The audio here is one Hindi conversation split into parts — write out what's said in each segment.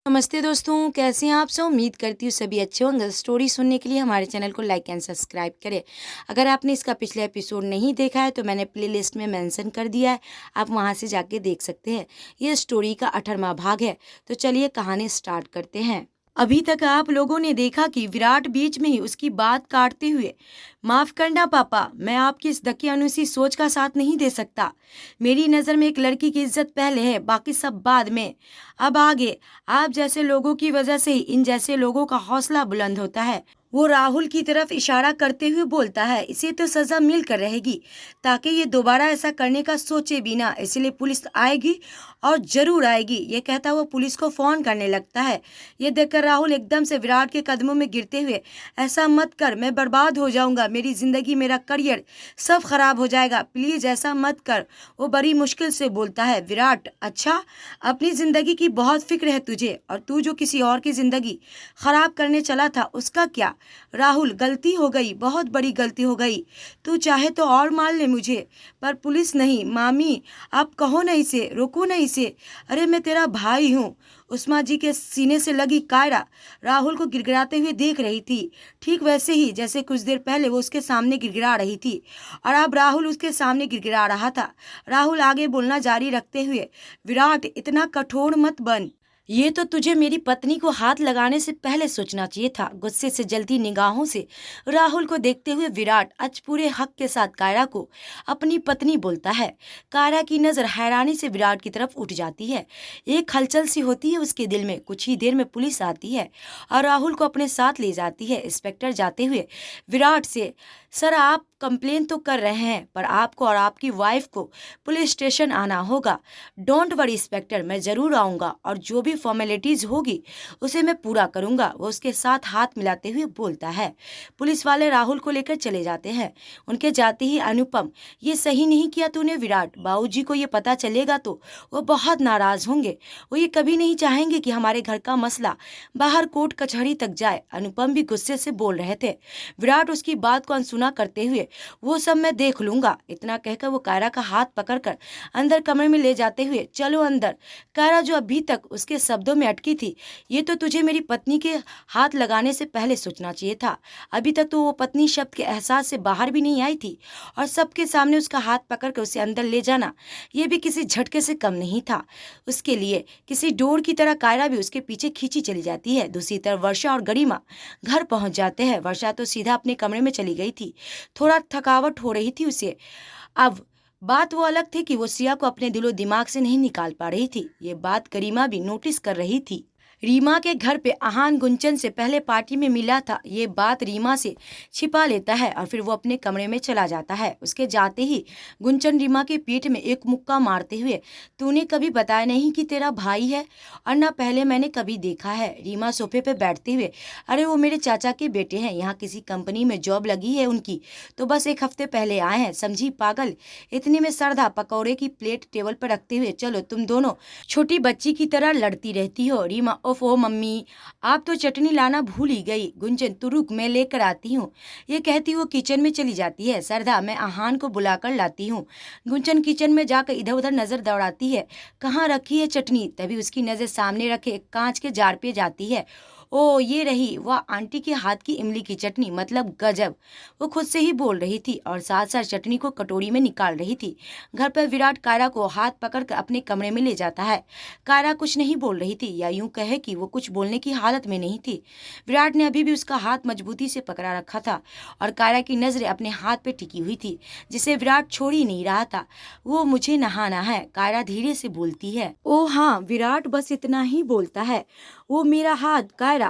नमस्ते दोस्तों, कैसे हैं आप सब। उम्मीद करती हूँ सभी अच्छे होंगे। स्टोरी सुनने के लिए हमारे चैनल को लाइक एंड सब्सक्राइब करें। अगर आपने इसका पिछला एपिसोड नहीं देखा है तो मैंने प्लेलिस्ट में मेंशन कर दिया है, आप वहां से जाके देख सकते हैं। ये स्टोरी का 18वां भाग है। तो चलिए कहानी स्टार्ट करते हैं। अभी तक आप लोगों ने देखा कि विराट बीच में ही उसकी बात काटते हुए, माफ करना पापा, मैं आपकी इस दकियानुसी सोच का साथ नहीं दे सकता। मेरी नज़र में एक लड़की की इज्जत पहले है, बाकी सब बाद में। अब आगे आप जैसे लोगों की वजह से ही इन जैसे लोगों का हौसला बुलंद होता है। वो राहुल की तरफ इशारा करते हुए बोलता है, इसे तो सजा मिलकर रहेगी ताकि ये दोबारा ऐसा करने का सोचे भी ना, इसलिए पुलिस आएगी और जरूर आएगी। ये कहता हुआ पुलिस को फोन करने लगता है। ये देखकर राहुल एकदम से विराट के कदमों में गिरते हुए, ऐसा मत कर, मैं बर्बाद हो जाऊंगा, मेरी जिंदगी, मेरा करियर सब खराब हो जाएगा, प्लीज ऐसा मत कर। वो बड़ी मुश्किल से बोलता है, विराट, अच्छा, अपनी जिंदगी की बहुत फिक्र है तुझे, और तू जो किसी और की जिंदगी खराब करने चला था उसका क्या। राहुल, गलती हो गई, बहुत बड़ी गलती हो गई। तू चाहे तो और मार ले मुझे, पर पुलिस नहीं। मामी, आप कहो ना इसे, रोको ना इसे। अरे मैं तेरा भाई हूँ। उस्मा जी के सीने से लगी कायरा राहुल को गिड़गिड़ाते हुए देख रही थी, ठीक वैसे ही जैसे कुछ देर पहले वो उसके सामने गिड़गिड़ा रही थी, और अब राहुल उसके सामने गिड़गिड़ा रहा था। राहुल आगे बोलना जारी रखते हुए, विराट, इतना कठोर मत बन। ये तो तुझे मेरी पत्नी को हाथ लगाने से पहले सोचना चाहिए था। गुस्से से जलती निगाहों से राहुल को देखते हुए विराट आज पूरे हक के साथ कायरा को अपनी पत्नी बोलता है। कायरा की नजर हैरानी से विराट की तरफ उठ जाती है। एक हलचल सी होती है उसके दिल में। कुछ ही देर में पुलिस आती है और राहुल को अपने साथ ले जाती है। इंस्पेक्टर जाते हुए विराट से, सर, आप कंप्लेन तो कर रहे हैं, पर आपको और आपकी वाइफ को पुलिस स्टेशन आना होगा। डोंट वरी इंस्पेक्टर, मैं जरूर आऊंगा और जो भी फॉर्मेलिटीज होगी उसे मैं पूरा करूंगा। वो उसके साथ हाथ मिलाते हुए बोलता है। पुलिस वाले राहुल को लेकर चले जाते हैं। उनके जाते ही अनुपम, ये सही नहीं किया तूने विराट, बाबूजी को ये पता चलेगा तो वो बहुत नाराज होंगे। वो ये कभी नहीं चाहेंगे कि हमारे घर का मसला बाहर कोर्ट कचहरी तक जाए। अनुपम भी गुस्से से बोल रहे थे। विराट उसकी बात को अनसुना करते हुए, वो सब मैं देख लूंगा। इतना कहकर वो कायरा का हाथ पकड़कर अंदर कमरे में ले जाते हुए, चलो अंदर। कायरा, जो अभी तक उसके शब्दों में अटकी थी, ये तो तुझे मेरी पत्नी के हाथ लगाने से पहले सोचना चाहिए था। अभी तक तो वो पत्नी शब्द के एहसास से बाहर भी नहीं आई थी, और सबके सामने उसका हाथ पकड़कर उसे अंदर ले जाना, ये भी किसी झटके से कम नहीं था उसके लिए। किसी डोर की तरह कायरा भी उसके पीछे खींची चली जाती है। दूसरी तरफ वर्षा और गरिमा घर पहुंच जाते हैं। वर्षा तो सीधा अपने कमरे में चली गई थी, थोड़ा थकावट हो रही थी उसे। अब बात वो अलग थी कि वो सिया को अपने दिलो दिमाग से नहीं निकाल पा रही थी। ये बात करीमा भी नोटिस कर रही थी। रीमा के घर पे आहान गुंचन से पहले पार्टी में मिला था, ये बात रीमा से छिपा लेता है और फिर वो अपने कमरे में चला जाता है। उसके जाते ही गुंचन रीमा के पीठ में एक मुक्का मारते हुए, तूने कभी बताया नहीं कि तेरा भाई है, और ना पहले मैंने कभी देखा है। रीमा सोफे पे बैठते हुए, अरे वो मेरे चाचा के बेटे हैं, यहाँ किसी कंपनी में जॉब लगी है उनकी, तो बस एक हफ्ते पहले आए हैं, समझी पागल। इतने में सरदा पकौड़े की प्लेट टेबल पर रखते हुए, चलो तुम दोनों छोटी बच्ची की तरह लड़ती रहती हो। रीमा, ओफो मम्मी, आप तो चटनी लाना भूल ही गई। गुंजन, तू रुक, मैं लेकर आती हूँ। ये कहती वो किचन में चली जाती है। सरदा, मैं आहान को बुलाकर लाती हूँ। गुंजन किचन में जाकर इधर उधर नजर दौड़ाती है, कहाँ रखी है चटनी। तभी उसकी नजर सामने रखे एक कांच के जार पे जाती है। ओ, ये रही, वह आंटी के हाथ की इमली की चटनी, मतलब गजब। वो खुद से ही बोल रही थी और साथ साथ चटनी को कटोरी में निकाल रही थी। घर पर विराट कायरा को हाथ पकड़कर अपने कमरे में ले जाता है। कायरा कुछ नहीं बोल रही थी, या यूं कहे कि वो कुछ बोलने की हालत में नहीं थी। विराट ने अभी भी उसका हाथ मजबूती से पकड़ा रखा था और कायरा की नजरें अपने हाथ पे टिकी हुई थी, जिसे विराट छोड़ ही नहीं रहा था। वो, मुझे नहाना है, कायरा धीरे से बोलती है। ओ हाँ, विराट बस इतना ही बोलता है। वो मेरा हाथ, कायरा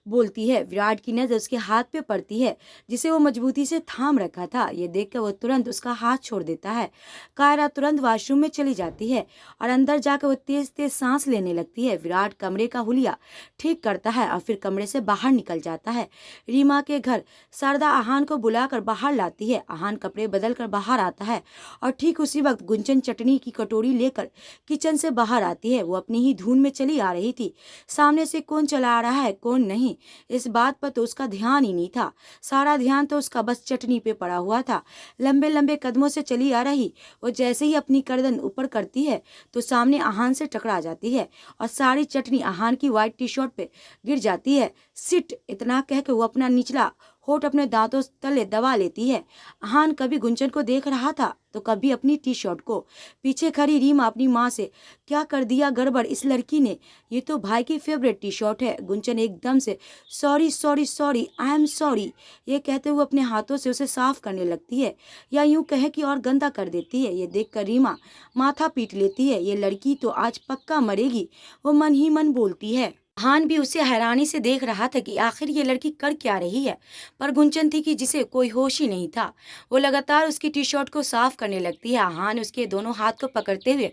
बोलती है। विराट की नजर उसके हाथ पे पड़ती है, जिसे वो मजबूती से थाम रखा था। ये देखकर वो तुरंत उसका हाथ छोड़ देता है। कायरा तुरंत वॉशरूम में चली जाती है और अंदर जाकर वो तेज तेज सांस लेने लगती है। विराट कमरे का हुलिया ठीक करता है और फिर कमरे से बाहर निकल जाता है। रीमा के घर शारदा आहान को बुलाकर बाहर लाती है। आहान कपड़े बदल कर बाहर आता है और ठीक उसी वक्त गुंजन चटनी की कटोरी लेकर किचन से बाहर आती है। वो अपनी ही धुन में चली आ रही थी। सामने से कौन चला आ रहा है, कौन नहीं, इस बात पर तो उसका ध्यान ही नहीं था। सारा ध्यान तो उसका बस चटनी पे पड़ा हुआ था। लंबे लंबे कदमों से चली आ रही वो जैसे ही अपनी गर्दन ऊपर करती है तो सामने आहान से टकरा जाती है और सारी चटनी आहान की व्हाइट टी शर्ट पे गिर जाती है। सिट, इतना कह के वो अपना निचला होठ अपने दांतों तले दबा लेती है। आहान कभी गुंजन को देख रहा था तो कभी अपनी टी शर्ट को। पीछे खड़ी रीमा अपनी माँ से, क्या कर दिया गड़बड़ इस लड़की ने, ये तो भाई की फेवरेट टी शर्ट है। गुंजन एकदम से sorry sorry sorry, I am sorry, ये कहते हुए अपने हाथों से उसे साफ करने लगती है, या यूं कहे कि और गंदा कर देती है। ये देखकर रीमा माथा पीट लेती है, ये लड़की तो आज पक्का मरेगी, वो मन ही मन बोलती है। हान भी उसे हैरानी से देख रहा था कि आखिर ये लड़की कर क्या रही है, पर गुंजन थी कि जिसे कोई होश ही नहीं था। वो लगातार उसकी टी शर्ट को साफ करने लगती है। हान उसके दोनों हाथ को पकड़ते हुए,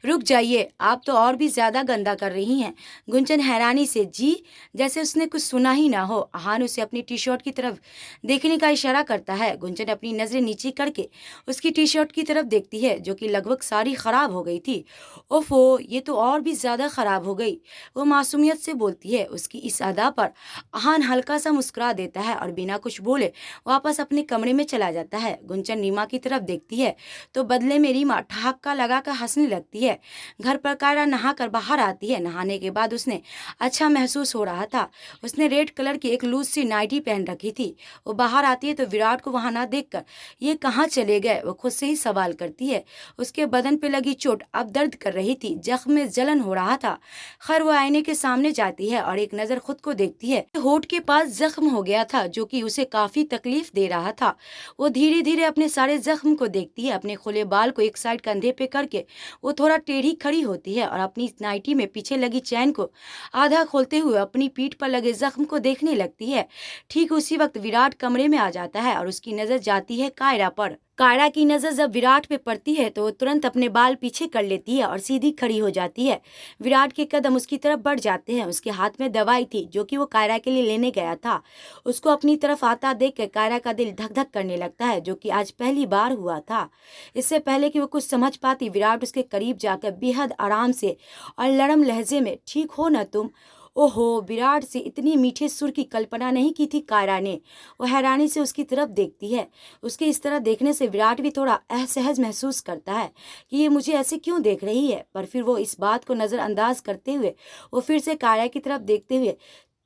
रुक जाइए, आप तो और भी ज्यादा गंदा कर रही हैं। गुंजन हैरानी से, जी, जैसे उसने कुछ सुना ही ना हो। हान उसे अपनी टी शर्ट की तरफ देखने का इशारा करता है। गुंजन अपनी नजरें नीचे करके उसकी टी शर्ट की तरफ देखती है जो कि लगभग सारी खराब हो गई थी। ओफो, ये तो और भी ज्यादा खराब हो गई, वो मासूमियत से बोलती है। उसकी इस अदा पर आहान हल्का सा मुस्कुरा देता है और बिना कुछ बोले वापस अपने कमरे में चला जाता है। गुंजन रीमा की तरफ देखती है तो बदले में रीमा ठहाका लगाकर हंसने लगती है। घर पर कायरा नहा कर बाहर आती है। नहाने के बाद उसने अच्छा महसूस हो रहा था। उसने रेड कलर की एक लूज सी नाइटी पहन रखी थी। वो बाहर आती है तो विराट को वहां ना देखकर ये कहाँ चले गए, वो खुद से ही सवाल करती है। उसके बदन पे लगी चोट अब दर्द कर रही थी, जख्म में जलन हो रहा था। खैर वो आईने के सामने जाती है और एक नजर खुद को देखती है। होठ के पास जख्म हो गया था जो कि उसे काफी तकलीफ दे रहा था। वो धीरे धीरे अपने सारे जख्म को देखती है। अपने खुले बाल को एक साइड कंधे पे करके वो थोड़ा टेढ़ी खड़ी होती है और अपनी नाइटी में पीछे लगी चैन को आधा खोलते हुए अपनी पीठ पर लगे जख्म को देखने लगती है। ठीक उसी वक्त विराट कमरे में आ जाता है और उसकी नजर जाती है कायरा पर। कायरा की नजर जब विराट पे पड़ती है तो वो तुरंत अपने बाल पीछे कर लेती है और सीधी खड़ी हो जाती है। विराट के कदम उसकी तरफ बढ़ जाते हैं। उसके हाथ में दवाई थी जो कि वो कायरा के लिए लेने गया था। उसको अपनी तरफ आता देख कर कायरा का दिल धक धक करने लगता है, जो कि आज पहली बार हुआ था। इससे पहले कि वो कुछ समझ पाती, विराट उसके करीब जाकर बेहद आराम से और नरम लहजे में, ठीक हो न तुम। ओहो, विराट से इतनी मीठे सुर की कल्पना नहीं की थी कायरा ने। वो हैरानी से उसकी तरफ देखती है। उसके इस तरह देखने से विराट भी थोड़ा असहज महसूस करता है कि ये मुझे ऐसे क्यों देख रही है, पर फिर वो इस बात को नजरअंदाज करते हुए वो फिर से कायरा की तरफ देखते हुए,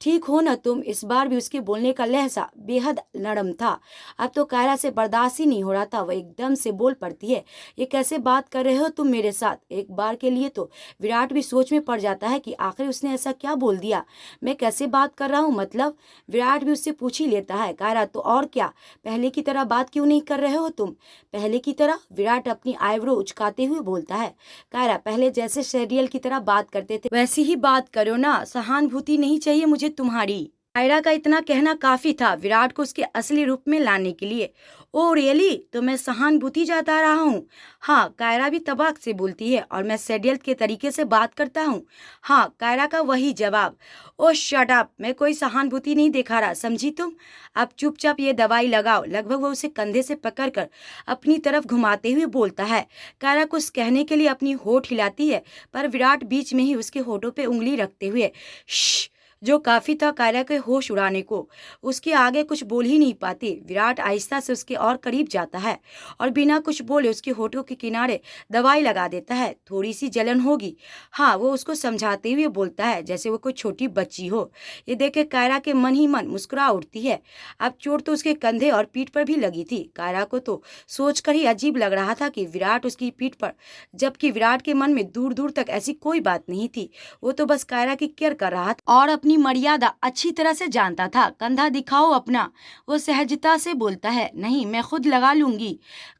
ठीक हो ना तुम। इस बार भी उसके बोलने का लहजा बेहद नरम था। अब तो कायरा से बर्दाश्त ही नहीं हो रहा था। वह एकदम से बोल पड़ती है, ये कैसे बात कर रहे हो तुम मेरे साथ। एक बार के लिए तो विराट भी सोच में पड़ जाता है कि आखिर उसने ऐसा क्या बोल दिया, मैं कैसे बात कर रहा हूँ मतलब। विराट भी उससे पूछ ही लेता है, कायरा तो और क्या, पहले की तरह बात क्यों नहीं कर रहे हो तुम। पहले की तरह? विराट अपनी आईब्रो उचकाते हुए बोलता है, कायरा पहले जैसे सीरियल की तरह बात करते थे वैसी ही बात करो ना, सहानुभूति नहीं चाहिए मुझे तुम्हारी। कायरा का इतना कहना काफी था विराट को उसके असली रूप में लाने के लिए। ओ रियली, तो मैं सहानुभूति जता रहा हूँ? हाँ, कायरा भी तबाक से बोलती है, और मैं सेडियल के तरीके से बात करता हूँ? हाँ, कायरा का वही जवाब। ओ शट अप, मैं कोई सहानुभूति नहीं दिखा रहा, समझी तुम। अब चुपचाप ये दवाई लगाओ। लगभग वो उसे कंधे से पकड़कर अपनी तरफ घुमाते हुए बोलता है। कायरा कुछ कहने के लिए अपनी होठ हिलाती है, पर विराट बीच में ही उसके होठों पे उंगली रखते हुए श्श, जो काफी था कायरा के होश उड़ाने को। उसके आगे कुछ बोल ही नहीं पाती। विराट आहिस्ता से उसके और करीब जाता है और बिना कुछ बोले उसके होठों के किनारे दवाई लगा देता है। थोड़ी सी जलन होगी, हाँ, वो उसको समझाते हुए बोलता है, जैसे वो कोई छोटी बच्ची हो। ये देख के कायरा के मन ही मन मुस्कुरा उठती है। अब चोट तो उसके कंधे और पीठ पर भी लगी थी। कायरा को तो सोचकर ही अजीब लग रहा था कि विराट उसकी पीठ पर, जबकि विराट के मन में दूर दूर तक ऐसी कोई बात नहीं थी। वो तो बस कायरा की केयर कर रहा था और अपनी मर्यादा अच्छी तरह से जानता था। कंधा दिखाओ अपना, वो सहजता से बोलता है। नहीं, मैं खुद लगा लूंगी,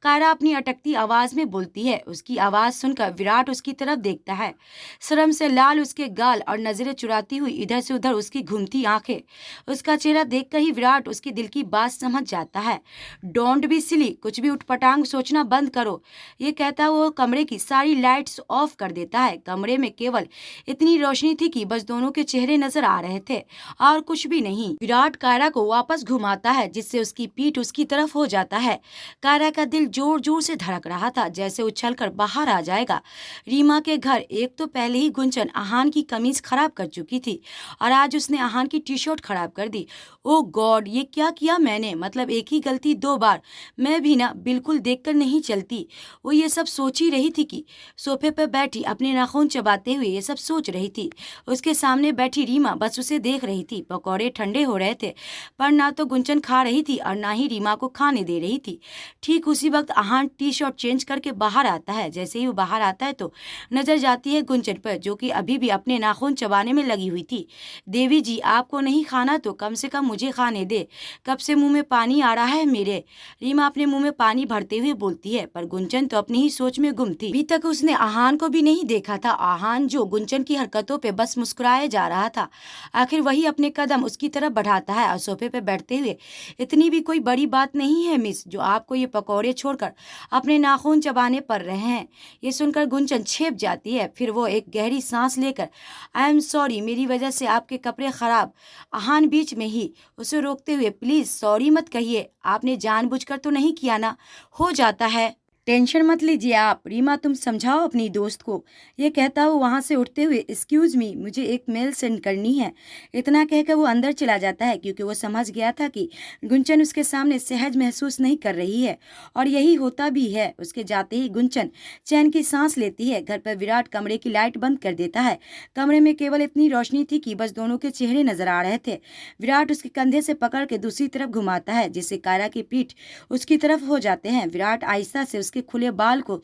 कायरा अपनी अटकती आवाज में बोलती है। उसकी आवाज सुनकर विराट उसकी तरफ देखता है। शर्म से लाल उसके गाल और नजरें चुराती हुई इधर से उधर उसकी घूमती आंखें। उसका चेहरा देखकर ही विराट उसके दिल की बात समझ जाता है। डोंट बी सिली, कुछ भी उठपटांग सोचना बंद करो, ये कहता वो कमरे की सारी लाइट्स ऑफ कर देता है। कमरे में केवल इतनी रोशनी थी कि बस दोनों के चेहरे नजर आ रहे थे और कुछ भी नहीं। विराट कायरा को वापस घुमाता है जिससे उसकी पीठ उसकी तरफ हो जाता है। कायरा का दिल जोर जोर से धड़क रहा था, जैसे उछलकर बाहर आ जाएगा। रीमा के घर एक तो पहले ही गुंजन आहान की कमीज खराब कर चुकी थी और आज उसने आहान की टी शर्ट खराब कर दी। ओ गॉड, ये क्या किया मैंने, मतलब एक ही गलती 2 बार। मैं भी ना बिल्कुल देखकर नहीं चलती। वो ये सब सोच ही रही थी कि सोफे पर बैठी अपने नाखून चबाते हुए ये सब सोच रही थी। उसके सामने बैठी रीमा बस उसे देख रही थी। पकौड़े ठंडे हो रहे थे पर ना तो गुंजन खा रही थी और ना ही रीमा को खाने दे रही थी। ठीक उसी वक्त आहान टी शर्ट चेंज करके बाहर आता है। जैसे ही वो बाहर आता है तो नजर जाती है गुंजन पर, जो कि अभी भी अपने नाखून चबाने में लगी हुई थी। देवी जी, आपको नहीं खाना तो कम से कम मुझे खाने दे, कब से मुंह में पानी आ रहा है मेरे। रीमा अपने मुंह में पानी भरते हुए बोलती है, पर गुंजन तो अपनी ही सोच में गुम थी। अभी तक उसने आहान को भी नहीं देखा था। आहान जो गुंजन की हरकतों पे बस मुस्कुराए जा रहा था। आखिर वही अपने कदम उसकी तरफ बढ़ाता है और सोफे पे बैठते हुए, इतनी भी कोई बड़ी बात नहीं है मिस, जो आपको ये पकौड़े छोड़कर अपने नाखून चबाने पड़ रहे हैं। ये सुनकर गुंजन छेप जाती है। फिर वो एक गहरी सांस लेकर, आई एम सॉरी, मेरी वजह से आपके कपड़े खराब। आहान बीच में ही उसे रोकते हुए, प्लीज सॉरी मत कहिए, आपने जानबूझकर तो नहीं किया ना, हो जाता है। टेंशन मत लीजिए आप। रीमा, तुम समझाओ अपनी दोस्त को। ये कहता हुआ वहां से उठते हुए, एक्सक्यूज मी, मुझे एक मेल सेंड करनी है। इतना कहकर वो अंदर चला जाता है क्योंकि वो समझ गया था कि गुंजन उसके सामने सहज महसूस नहीं कर रही है और यही होता भी है। उसके जाते ही गुंजन चैन की सांस लेती है। घर पर विराट कमरे की लाइट बंद कर देता है। कमरे में केवल इतनी रोशनी थी कि बस दोनों के चेहरे नजर आ रहे थे। विराट उसके कंधे से पकड़ के दूसरी तरफ घुमाता है जिससे कायरा की पीठ उसकी तरफ हो जाते हैं। विराट आहिस्ता से उसके खुले बाल को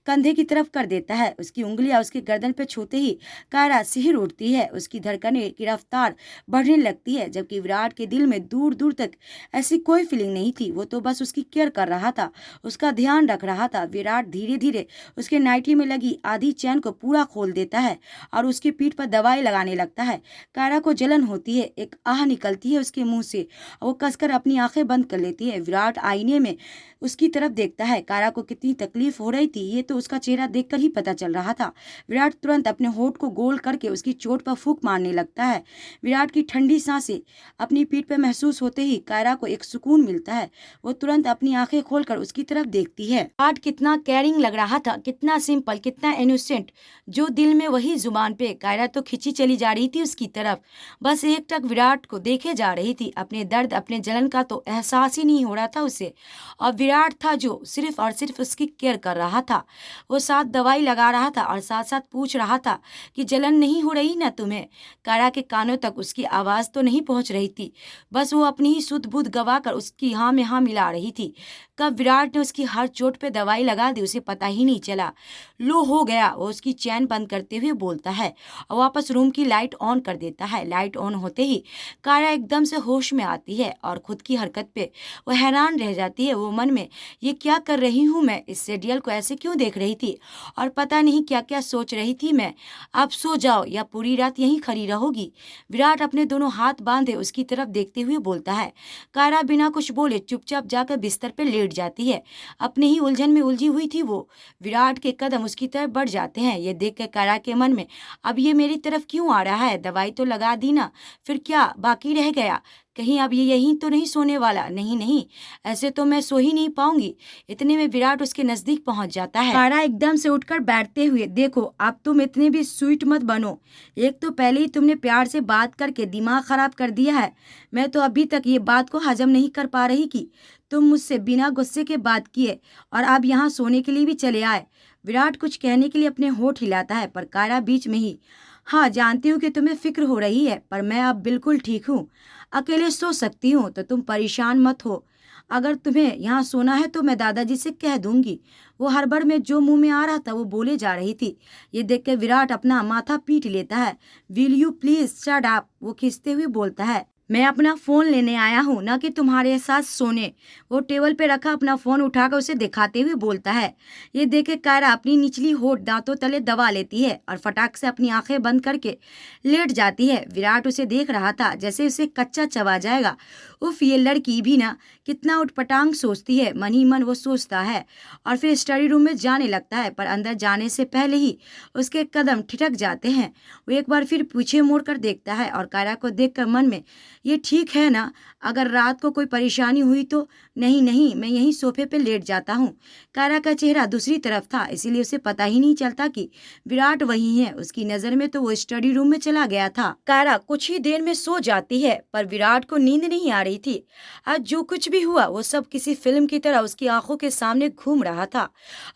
कंधे की तरफ कर देता है। उसकी उंगलियां उसके गर्दन पर छूते ही कायरा सिहर उठती है। उसकी धड़कने की रफ्तार बढ़ने लगती है, जबकि विराट के दिल में दूर दूर तक ऐसी कोई फीलिंग नहीं थी। वो तो बस उसकी केयर कर रहा था, उसका ध्यान रख रहा था। विराट धीरे धीरे उसके नाइटी में लगी आधी चैन को पूरा खोल देता है और उसकी पीठ पर दवाई लगाने लगता है। कायरा को जलन होती है, एक आह निकलती है उसके मुंह से। वो कसकर अपनी आंखें बंद कर लेती है। विराट आईने में उसकी तरफ देखता है। कायरा को कितनी तकलीफ हो रही थी ये तो उसका चेहरा देखकर ही पता चल रहा था। विराट तुरंत अपने होठ को गोल करके उसकी चोट पर फूंक मारने लगता है। विराट की ठंडी सांसें अपनी पीठ पर महसूस होते ही कायरा को एक सुकून मिलता है। वो तुरंत अपनी आंखें खोलकर उसकी तरफ देखती है। विराट कितना केयरिंग लग रहा था, कितना सिंपल, कितना इनोसेंट, जो दिल में वही जुबान पे। कायरा तो खिंची चली जा रही थी उसकी तरफ, बस एक टक विराट को देखे जा रही थी। अपने दर्द, अपने जलन का तो एहसास ही नहीं हो रहा था उसे। और विराट था जो सिर्फ और सिर्फ उसकी केयर कर रहा था। वो साथ दवाई लगा रहा था और साथ साथ पूछ रहा था कि जलन नहीं हो रही ना तुम्हें। कायरा के कानों तक उसकी आवाज़ तो नहीं पहुंच रही थी, बस वो अपनी ही सुध बुध गवा कर उसकी हाँ में हाँ मिला रही थी। कब विराट ने उसकी हर चोट पे दवाई लगा दी उसे पता ही नहीं चला। लो हो गया, वो उसकी चैन बंद करते हुए बोलता है और वापस रूम की लाइट ऑन कर देता है। लाइट ऑन होते ही कायरा एकदम से होश में आती है और खुद की हरकत पे वो हैरान रह जाती है। वो मन में, ये क्या कर रही हूँ मैं, इस सीरियल को ऐसे क्यों देख रही थी और पता नहीं क्या क्या सोच रही थी मैं। अब सो जाओ या पूरी रात यहीं खड़ी रहोगी। विराट अपने दोनों हाथ बांधे उसकी तरफ देखते हुए बोलता है। कायरा बिना कुछ बोले चुपचाप जाकर बिस्तर पर लेट जाती है। अपने ही उलझन में उलझी हुई थी वो। विराट के कदम उसकी तरफ बढ़ जाते हैं। ये देख कर कायरा के मन में, अब ये मेरी तरफ क्यों आ रहा है, दवाई तो लगा दी ना, फिर क्या बाकी रह गया, कहीं अब ये यहीं तो नहीं सोने वाला, नहीं नहीं, ऐसे तो मैं सो ही नहीं पाऊंगी। इतने में विराट उसके नजदीक पहुंच जाता है। कायरा एकदम से उठकर बैठते हुए, देखो अब तुम इतने भी स्वीट मत बनो। एक तो पहले ही तुमने प्यार से बात करके दिमाग खराब कर दिया है। मैं तो अभी तक ये बात को हजम नहीं कर पा रही कि तुम मुझसे बिना गुस्से के बात किए और अब यहाँ सोने के लिए भी चले आए। विराट कुछ कहने के लिए अपने होठ हिलाता है पर कायरा बीच में ही, हाँ जानती हूँ कि तुम्हें फिक्र हो रही है पर मैं अब बिल्कुल ठीक हूँ, अकेले सो सकती हूँ, तो तुम परेशान मत हो। अगर तुम्हें यहाँ सोना है तो मैं दादाजी से कह दूंगी। वो हड़बड़ में जो मुंह में आ रहा था वो बोले जा रही थी। ये देख के विराट अपना माथा पीट लेता है। Will you please shut up, वो खींचते हुए बोलता है। मैं अपना फ़ोन लेने आया हूँ, ना कि तुम्हारे साथ सोने। वो टेबल पे रखा अपना फ़ोन उठाकर उसे दिखाते हुए बोलता है। ये देख के कायरा अपनी निचली होठ दांतों तले दबा लेती है और फटाक से अपनी आंखें बंद करके लेट जाती है। विराट उसे देख रहा था जैसे उसे कच्चा चबा जाएगा। उफ, ये लड़की भी ना कितना उटपटांग सोचती है, मन ही मन वो सोचता है और फिर स्टडी रूम में जाने लगता है। पर अंदर जाने से पहले ही उसके कदम ठिठक जाते हैं। वो एक बार फिर पीछे मुड़कर देखता है और कायरा को देखकर मन में, ये ठीक है ना, अगर रात को कोई परेशानी हुई तो? नहीं नहीं, मैं यहीं सोफे पे लेट जाता हूँ। कायरा का चेहरा दूसरी तरफ था, इसीलिए उसे पता ही नहीं चलता कि विराट वहीं है। उसकी नजर में तो वो स्टडी रूम में चला गया था। कायरा कुछ ही देर में सो जाती है, पर विराट को नींद नहीं आ रही थी। आज जो कुछ भी हुआ वो सब किसी फिल्म की तरह उसकी आंखों के सामने घूम रहा था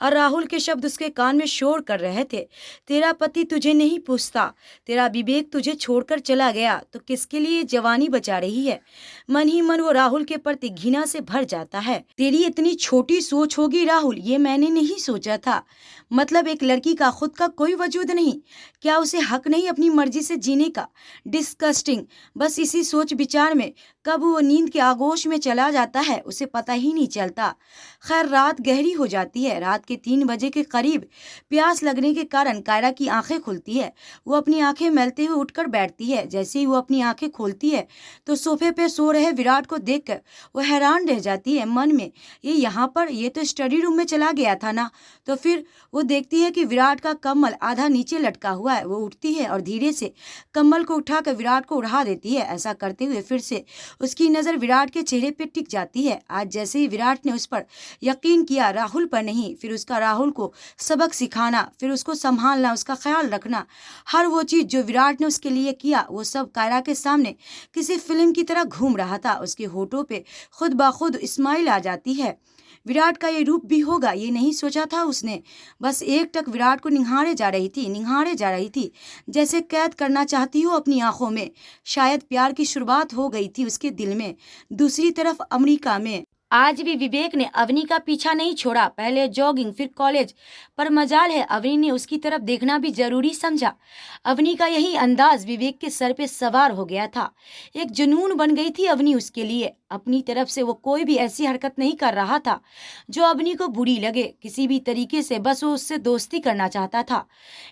और राहुल के शब्द उसके कान में शोर कर रहे थे। तेरा पति तुझे नहीं पूछता, तेरा विवेक तुझे छोड़कर चला गया तो किसके लिए जवानी बचा रही है? मन ही मन वो राहुल के प्रति घृणा से भर जाता है। तेरी इतनी छोटी सोच होगी राहुल, ये मैंने नहीं सोचा था। मतलब एक लड़की का खुद का कोई वजूद नहीं? क्या उसे हक नहीं अपनी मर्जी से जीने का? डिस्कस्टिंग। बस इसी सोच विचार में कब वो नींद के आगोश में चला जाता है उसे पता ही नहीं चलता। खैर, रात गहरी हो जाती है। रात के 3 बजे के करीब प्यास लगने के कारण कायरा की आंखें खुलती है। वो अपनी आंखें मलते हुए उठकर बैठती है। जैसे ही वो अपनी आंखें खोलती है तो सोफे पे सो रहे विराट को देखकर वो हैरान रह जाती है। मन में, ये यहाँ पर, ये तो स्टडी रूम में चला गया था ना। तो फिर वो देखती है कि विराट का कम्बल आधा नीचे लटका हुआ है। वो उठती है और धीरे से कम्बल को उठाकर विराट को उड़ा देती है। ऐसा करते हुए फिर से उसकी नज़र विराट के चेहरे पे टिक जाती है। आज जैसे ही विराट ने उस पर यकीन किया, राहुल पर नहीं, फिर उसका राहुल को सबक सिखाना, फिर उसको संभालना, उसका ख्याल रखना, हर वो चीज़ जो विराट ने उसके लिए किया वो सब कायरा के सामने किसी फिल्म की तरह घूम रहा था। उसके होठों पे खुद ब खुद स्माइल आ जाती है। विराट का ये रूप भी होगा, ये नहीं सोचा था उसने। बस एक टक विराट को निहारे जा रही थी, जैसे कैद करना चाहती हो अपनी आंखों में। शायद प्यार की शुरुआत हो गई थी उसके दिल में। दूसरी तरफ अमेरिका में आज भी विवेक ने अवनी का पीछा नहीं छोड़ा। पहले जॉगिंग, फिर कॉलेज, पर मजाल है अवनी ने उसकी तरफ देखना भी जरूरी समझा। अवनी का यही अंदाज विवेक के सर पे सवार हो गया था। एक जुनून बन गई थी अवनी उसके लिए। अपनी तरफ से वो कोई भी ऐसी हरकत नहीं कर रहा था जो अवनी को बुरी लगे। किसी भी तरीके से बस वो उससे दोस्ती करना चाहता था।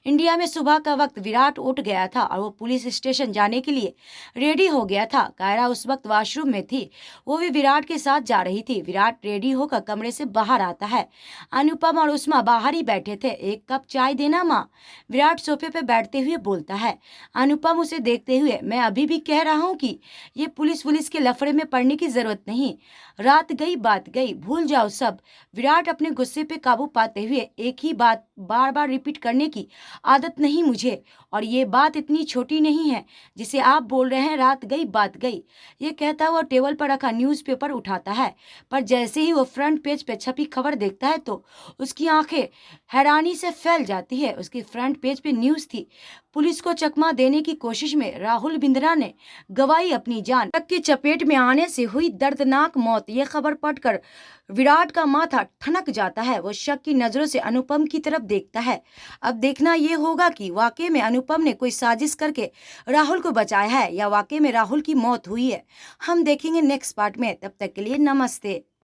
इंडिया में सुबह का वक्त। विराट उठ गया था और वो पुलिस स्टेशन जाने के लिए रेडी हो गया था। कायरा उस वक्त वॉशरूम में थी, वो भी विराट के साथ जा रही थी। विराट रेडी होकर कमरे से बाहर आता है। अनुपम और उस्मा बाहर ही बैठे थे। एक कप चाय देना माँ, विराट सोफे पे बैठते हुए बोलता है। अनुपम उसे देखते हुए, मैं अभी भी कह रहा हूँ कि ये पुलिस के लफड़े में पड़ने की जरूरत नहीं। रात गई बात गई, भूल जाओ सब। विराट अपने गुस्से पे काबू पाते हुए, एक ही बात बार बार रिपीट करने की आदत नहीं मुझे, और ये बात इतनी छोटी नहीं है जिसे आप बोल रहे हैं रात गई बात गई। ये कहता हुआ टेबल पर रखा न्यूज़पेपर उठाता है, पर जैसे ही वो फ्रंट पेज पे छपी खबर देखता है तो उसकी आंखें हैरानी से फैल जाती है। उसकी फ्रंट पेज पे न्यूज़ थी, पुलिस को चकमा देने की कोशिश में राहुल बिंद्रा ने गवाई अपनी जान, ट्रक की चपेट में आने से हुई दर्दनाक मौत। ये खबर पढ़कर विराट का माथा ठनक जाता है। वो शक की नजरों से अनुपम की तरफ देखता है। अब देखना ये होगा कि वाकई में अनुपम ने कोई साजिश करके राहुल को बचाया है या वाकई में राहुल की मौत हुई है। हम देखेंगे नेक्स्ट पार्ट में। तब तक के लिए नमस्ते।